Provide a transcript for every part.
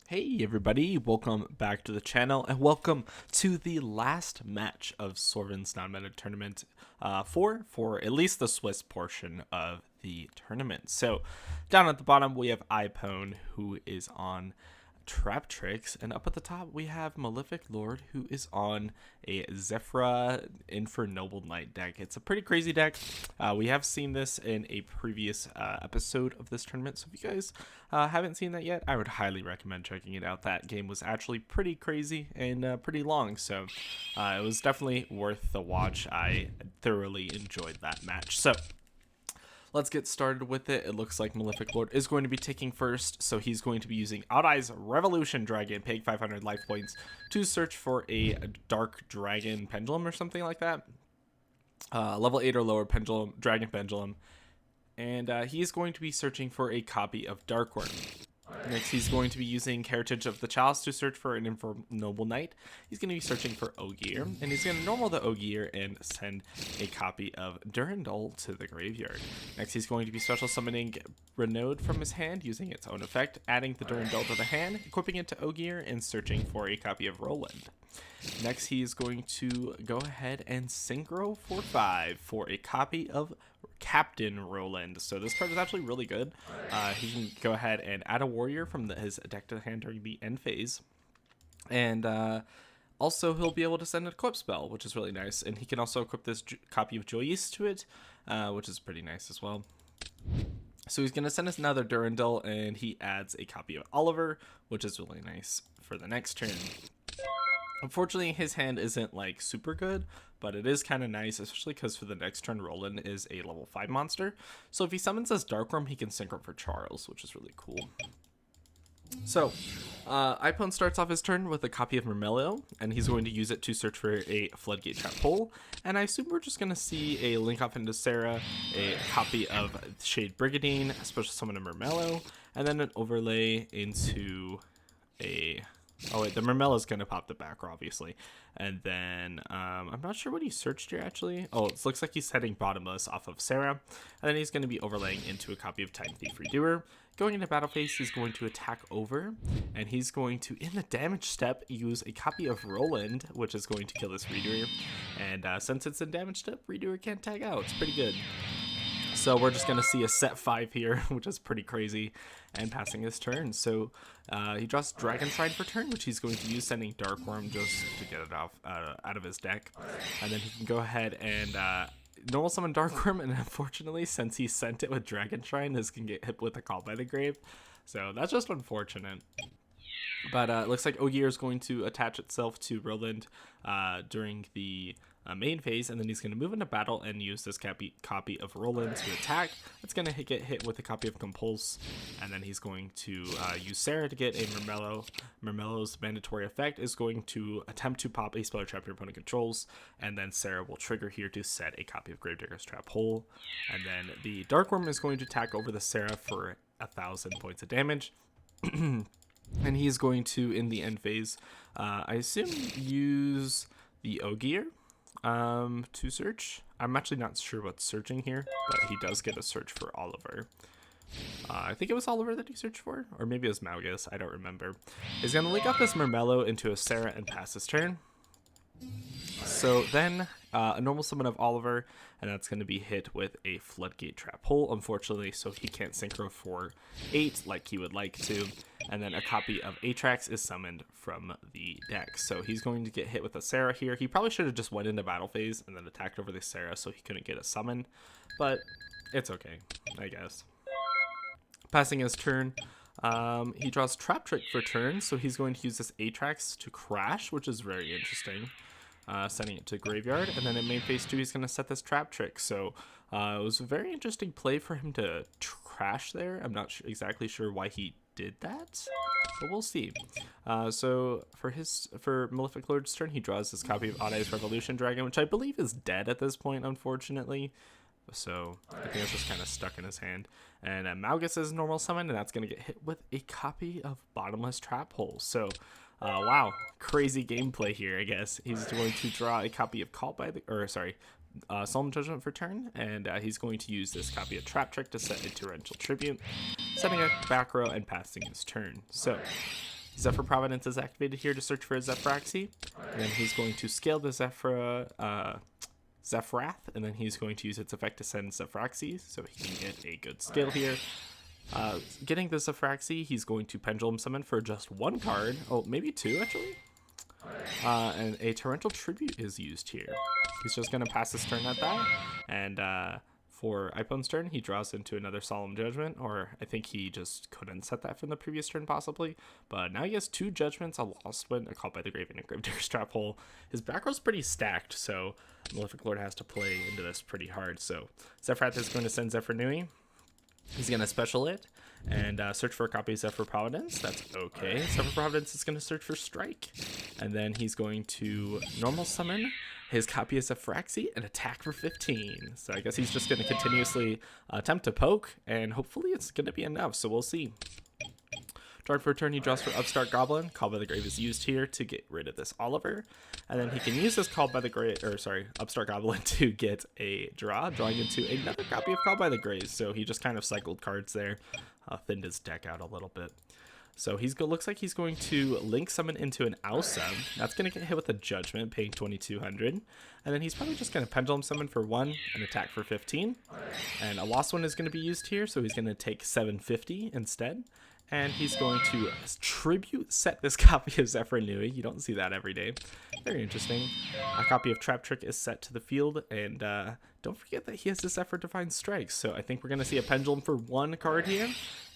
Hey everybody, welcome back to the channel and welcome to the last match of Sorvin's non-meta tournament for at least the Swiss portion of the tournament. So down at the bottom we have iPone, who is on Traptrix, and up at the top we have Malefic Lord, who is on a Zefra Infernoble Knight deck. It's a pretty crazy deck. We have seen this in a previous episode of this tournament, so if you guys haven't seen that yet, I would highly recommend checking it out. That game was actually pretty crazy and pretty long, so it was definitely worth the watch. I thoroughly enjoyed that match. So let's get started with it. It looks like Malefic Lord is going to be taking first, so he's going to be using Odd Eyes Revolution Dragon, paying 500 life points to search for a Dark Dragon Pendulum or something like that. Level 8 or lower Pendulum, Dragon Pendulum. And he's going to be searching for a copy of Darkworm. Next, he's going to be using Heritage of the Chalice to search for an Infernoble Knight. He's going to be searching for Ogier, and he's going to normal the Ogier and send a copy of Durandal to the graveyard. Next, he's going to be special summoning Renaud from his hand using its own effect, adding the Durandal to the hand, equipping it to Ogier, and searching for a copy of Roland. Next, he is going to go ahead and synchro for 5 for a copy of Captain Roland. So this card is actually really good. He can go ahead and add a warrior from his deck to the hand during the end phase. And also he'll be able to send an equip spell, which is really nice. And he can also equip this copy of Joyce to it, which is pretty nice as well. So he's going to send us another Durandal, and he adds a copy of Oliver, which is really nice for the next turn. Unfortunately, his hand isn't like super good, but it is kind of nice, especially because for the next turn, Roland is a level 5 monster. So if he summons as Darkworm, he can synchro for Charles, which is really cool. So, iPone starts off his turn with a copy of Mermello, and he's going to use it to search for a Floodgate Trap Hole. And I assume we're just going to see a Link Off into Sarah, a copy of Shade Brigadine, a special summon of Mermello, and then an overlay into a... Oh wait, the Mermello is going to pop the backer, obviously. And then, I'm not sure what he searched here, actually. Oh, it looks like he's heading bottomless off of Sarah. And then he's going to be overlaying into a copy of Titan Thief Redoer. Going into battle phase, he's going to attack over. And he's going to, in the damage step, use a copy of Roland, which is going to kill this Redoer. And since it's in damage step, Redoer can't tag out. It's pretty good. So we're just going to see a set 5 here, which is pretty crazy, and passing his turn. So he draws Dragon Shrine for turn, which he's going to use, sending Darkworm just to get it off out of his deck. And then he can go ahead and normal summon Darkworm, and unfortunately, since he sent it with Dragon Shrine, this can get hit with a Call by the Grave. So that's just unfortunate. But it looks like Ogier is going to attach itself to Roland during the main phase, and then he's going to move into battle and use this copy of Roland to attack. It's going to get hit with a copy of Compulse, and then he's going to use Sarah to get a Mermello. Mermello's mandatory effect is going to attempt to pop a spell or trap your opponent controls, and then Sarah will trigger here to set a copy of Gravedigger's Trap Hole. And then the Darkworm is going to attack over the Sarah for 1,000 points of damage. And he's going to, in the end phase, I assume, use the Ogier to search. I'm actually not sure what's searching here, but he does get a search for Oliver. I think it was Oliver that he searched for, or maybe it was Maugus, I don't remember. He's going to link up this Mermello into a Sarah and pass his turn. So then a normal summon of Oliver, and that's going to be hit with a Floodgate Trap Hole, unfortunately, so he can't synchro for 8 like he would like to. And then a copy of Atrax is summoned from the deck. So he's going to get hit with a Sarah here. He probably should have just went into battle phase and then attacked over the Sarah so he couldn't get a summon, but it's okay, I guess. Passing his turn, he draws Traptrix for turn, so he's going to use this Atrax to crash, which is very interesting. Sending it to graveyard, and then in main phase 2 he's going to set this Traptrix. So it was a very interesting play for him to crash there. I'm not exactly sure why he did that, but we'll see. So for Malefic Lord's turn, he draws this copy of Odd Eyes Revolution Dragon, which I believe is dead at this point, unfortunately. So I think it's just kind of stuck in his hand. And Maugus is normal summon, and that's going to get hit with a copy of Bottomless Trap Hole. So wow, crazy gameplay here, I guess. He's going to draw a copy of Solemn Judgment for turn, and he's going to use this copy of Traptrix to set a Torrential Tribute, setting a back row and passing his turn. So Zefra Providence is activated here to search for a Zefraxy, and then he's going to scale the Zefrath, and then he's going to use its effect to send Zefraxy, so he can get a good scale here. Getting the Zefraxy, he's going to Pendulum Summon for just one card. Oh, maybe two, actually. And a Torrential Tribute is used here. He's just going to pass his turn at that, and for Ipone's turn, he draws into another Solemn Judgment, or I think he just couldn't set that from the previous turn, possibly. But now he has 2 Judgments, a Lost One, a Called by the Grave, and a Gravedigger's Trap Hole. His back row's pretty stacked, so Malefic Lord has to play into this pretty hard. So Zefrath is going to send Zephyr Nui. He's going to special it and search for a copy of Zefra Providence. That's okay. Zefra Providence is going to search for Strike. And then he's going to normal summon his copy of Zefraxy and attack for 15. So I guess he's just going to continuously attempt to poke, and hopefully it's going to be enough. So we'll see. Drawing for a turn, he draws for Upstart Goblin. Call by the Grave is used here to get rid of this Oliver. And then he can use this Upstart Goblin to get a draw, drawing into another copy of Call by the Grave. So he just kind of cycled cards there, thinned his deck out a little bit. So looks like he's going to Link Summon into an Ausa. That's going to get hit with a Judgment, paying 2,200. And then he's probably just going to Pendulum Summon for 1 and attack for 15. And a Lost One is going to be used here, so he's going to take 750 instead. And he's going to tribute set this copy of Zefra Nui. You don't see that every day. Very interesting. A copy of Traptrix is set to the field, and don't forget that he has this Zefra Divine Strike. So I think we're going to see a Pendulum for 1 card here.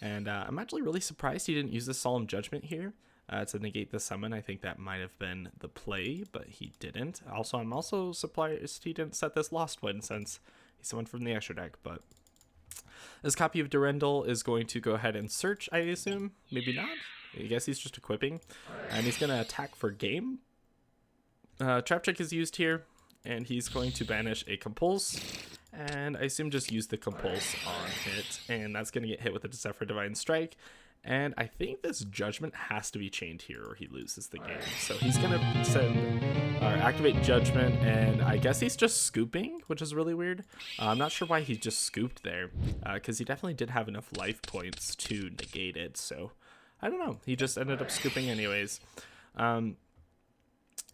And I'm actually really surprised he didn't use the Solemn Judgment here to negate the summon. I think that might have been the play, but he didn't. Also, I'm also surprised he didn't set this Lost One since he summoned from the extra deck, but this copy of Durendal is going to go ahead and search, I assume. Maybe not. I guess he's just equipping. And he's going to attack for game. Traptrix is used here, and he's going to banish a Compulse. And I assume just use the Compulse on it. And that's going to get hit with a Zefra Divine Strike. And I think this Judgment has to be chained here or he loses the game. So he's going to activate Judgment, and I guess he's just scooping, which is really weird. I'm not sure why he just scooped there, because he definitely did have enough life points to negate it. So I don't know. He just ended up scooping anyways.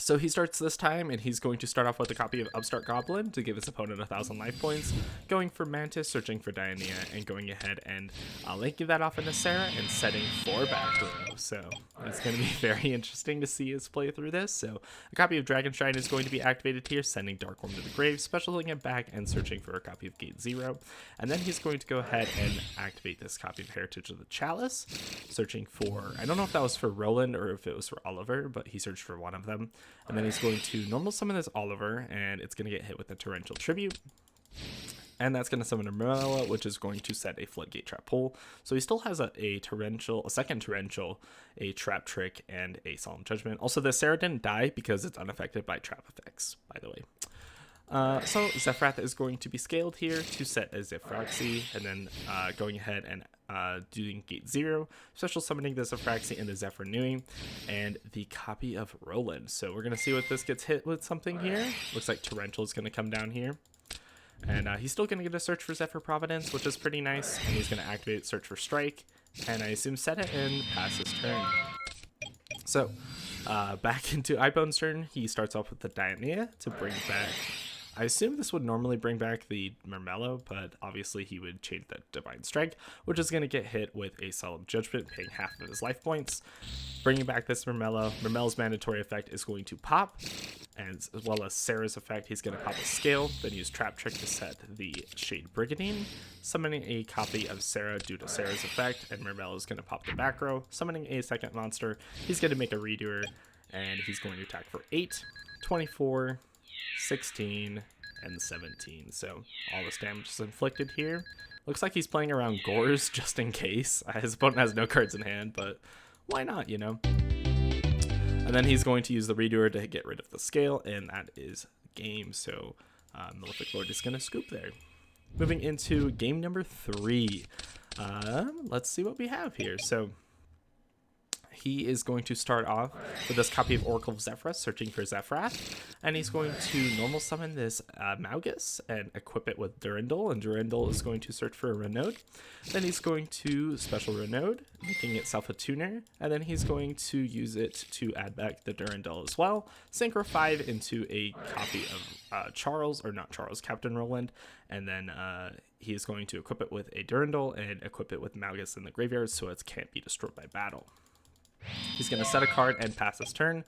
So he starts this time, and he's going to start off with a copy of Upstart Goblin to give his opponent 1,000 life points, going for Mantis, searching for Dianea, and going ahead and linking that off into Sarah and setting 4 back row. So it's going to be very interesting to see his play through this. So a copy of Dragon Shrine is going to be activated here, sending Darkworm to the grave, specialing it back, and searching for a copy of Gate 0. And then he's going to go ahead and activate this copy of Heritage of the Chalice, searching for, I don't know if that was for Roland or if it was for Oliver, but he searched for one of them. And then he's going to normal summon this Oliver, and it's going to get hit with a Torrential Tribute. And that's going to summon a Morella, which is going to set a Floodgate Trap Hole. So he still has a second Torrential, a Traptrix, and a Solemn Judgment. Also, the Sarah didn't die because it's unaffected by trap effects, by the way. So Zefrath is going to be scaled here to set a Zefraxy, and then going ahead and doing Gate 0, special summoning the Zefraxy and the Zefra Nui, and the copy of Roland. So we're going to see what this gets hit with something here. Looks like Torrential is going to come down here. And he's still going to get a search for Zefra Providence, which is pretty nice. And he's going to activate search for Strike, and I assume set it and pass his turn. So back into Ipone's turn, he starts off with the Dianea to bring back, I assume this would normally bring back the Murmello, but obviously he would change the Divine Strike, which is going to get hit with a Solemn Judgment, paying half of his life points. Bringing back this Murmello. Murmello's mandatory effect is going to pop, and as well as Sarah's effect, he's going to pop a Scale, then use Traptrix to set the Shade Brigadine, summoning a copy of Sarah due to Sarah's effect, and Murmello is going to pop the back row, summoning a second monster. He's going to make a Redoer, and he's going to attack for 8, 24, 16, and 17. So all this damage is inflicted here. Looks like he's playing around Gores just in case. His opponent has no cards in hand, but why not, you know? And then he's going to use the Redoer to get rid of the Scale, and that is game. So Malefic Lord is going to scoop there. Moving into game number 3. Let's see what we have here. So he is going to start off with this copy of Oracle of Zefra, searching for Zefra, and he's going to normal summon this Maugus and equip it with Durandal, and Durandal is going to search for a Renode. Then he's going to special Renode, making itself a tuner, and then he's going to use it to add back the Durandal as well, synchro 5 into a copy of Captain Roland, and then he is going to equip it with a Durandal and equip it with Maugus in the graveyard so it can't be destroyed by battle. He's going to set a card and pass his turn.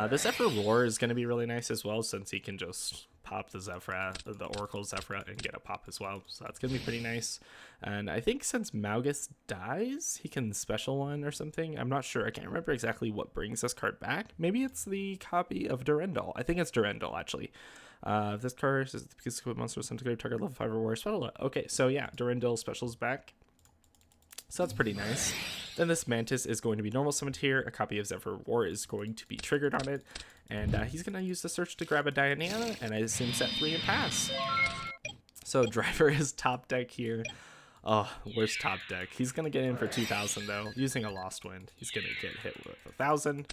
This Zefra Roar is going to be really nice as well, since he can just pop the Oracle Zefra, and get a pop as well. So that's going to be pretty nice. And I think since Maugus dies, he can special one or something. I'm not sure. I can't remember exactly what brings this card back. Maybe it's the copy of Durandal. I think it's Durandal, actually. This card is because monster sent to go target level 5 or war special. Okay, so yeah, Durandal specials back. So that's pretty nice. Then this Mantis is going to be normal summoned here. A copy of Zefra War is going to be triggered on it. And he's going to use the search to grab a Diana, and I assume set 3 and pass. So Driver is top deck here. Oh, where's top deck? He's going to get in for 2,000 though, using a Lost Wind. He's going to get hit with 1,000.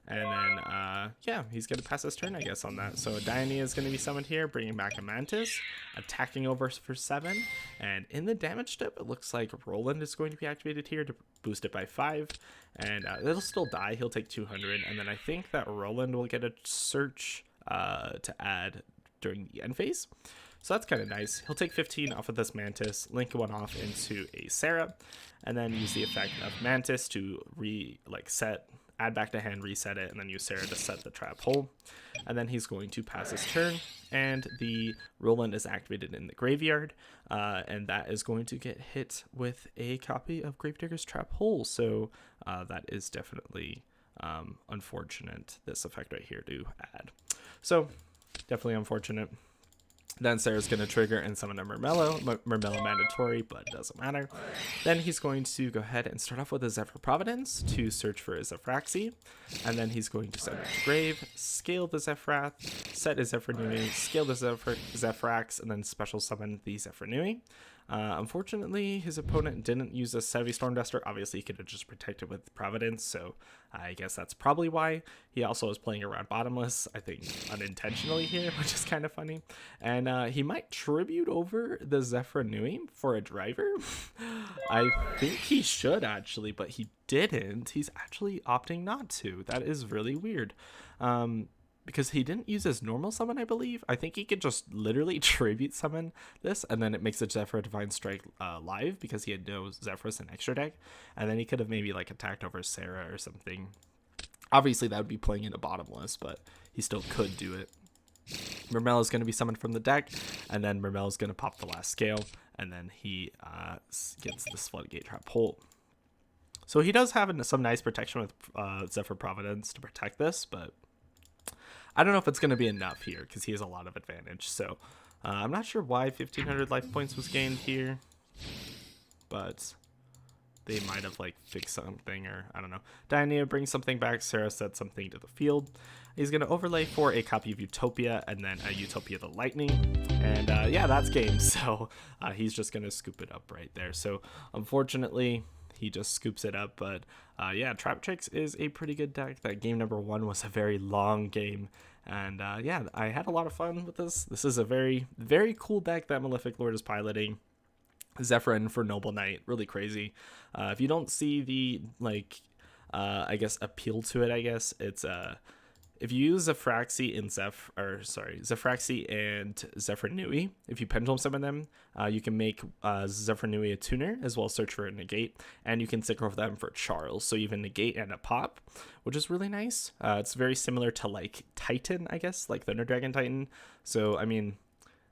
And then, yeah, he's going to pass his turn, I guess, on that. So Diana is going to be summoned here, bringing back a Mantis, attacking over for 7. And in the damage step, it looks like Roland is going to be activated here to boost it by 5. And it'll still die. He'll take 200. And then I think that Roland will get a search to add during the end phase. So that's kind of nice. He'll take 15 off of this Mantis, link one off into a Sarah, and then use the effect of Mantis to add back to hand, reset it, and then use Sarah to set the trap hole. And then he's going to pass his turn, and the Roland is activated in the graveyard, and that is going to get hit with a copy of Gravedigger's Trap Hole. So that is definitely unfortunate, this effect right here to add. So definitely unfortunate. Then Sarah's going to trigger and summon a Murmello. Murmello mandatory, but doesn't matter. Then he's going to go ahead and start off with a Zefra Providence to search for a Zefraxi. And then he's going to send it to grave, scale the Zefrath, set a Zefranui, scale the Zefrax, and then special summon the Zefranui. Unfortunately, his opponent didn't use a Savvy Stormduster. Obviously, he could have just protected with Providence, so I guess that's probably why. He also was playing around bottomless, I think unintentionally here, which is kind of funny. And he might tribute over the Zefranui for a driver. I think he should, actually, but he didn't. He's actually opting not to. That is really weird. Because he didn't use his normal summon, I believe. I think he could just literally tribute summon this, and then it makes a Zefra Divine Strike live because he had no Zefras in extra deck. And then he could have maybe like attacked over Sarah or something. Obviously, that would be playing into bottomless, but he still could do it. Murmello is going to be summoned from the deck, and then Murmello is going to pop the last scale, and then he gets this Floodgate Trap Hole. So he does have some nice protection with Zefra Providence to protect this, but I don't know if it's going to be enough here because he has a lot of advantage. So I'm not sure why 1,500 life points was gained here, but they might have like fixed something, or I don't know. Diana brings something back. Sarah sets something to the field. He's going to overlay for a copy of Utopia and then a Utopia the Lightning. And yeah, that's game. So he's just going to scoop it up right there. So unfortunately, he just scoops it up. But yeah, Traptrix is a pretty good deck. That game number 1 was a very long game. And yeah, I had a lot of fun with this. This is a very, very cool deck that Malefic Lord is piloting. Zefra Infernoble Knight, really crazy. If you don't see the, like, I guess, appeal to it, I guess, it's if you use Zefraxi and Zefraxi and Zefranui, if you pendulum summon them, you can make Zefranui a tuner, as well as search for a negate, and you can synchro them for Charles, so even negate and a pop, which is really nice. It's very similar to, like, Titan, I guess, like Thunder Dragon Titan. So, I mean,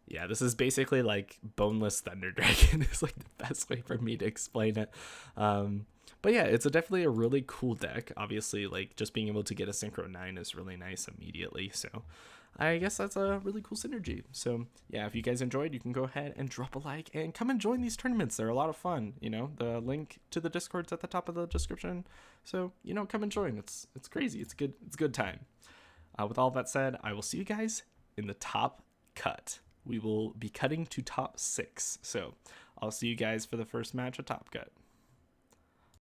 yeah, this is basically like boneless Thunder Dragon is like the best way for me to explain it. But yeah, it's definitely a really cool deck. Obviously, like, just being able to get a Synchro 9 is really nice immediately. So I guess that's a really cool synergy. So yeah, if you guys enjoyed, you can go ahead and drop a like and come and join these tournaments. They're a lot of fun. You know, the link to the Discord's at the top of the description. So, you know, come and join. It's crazy. It's a good time. With all that said, I will see you guys in the top cut. We will be cutting to top 6. So I'll see you guys for the first match of Top Cut.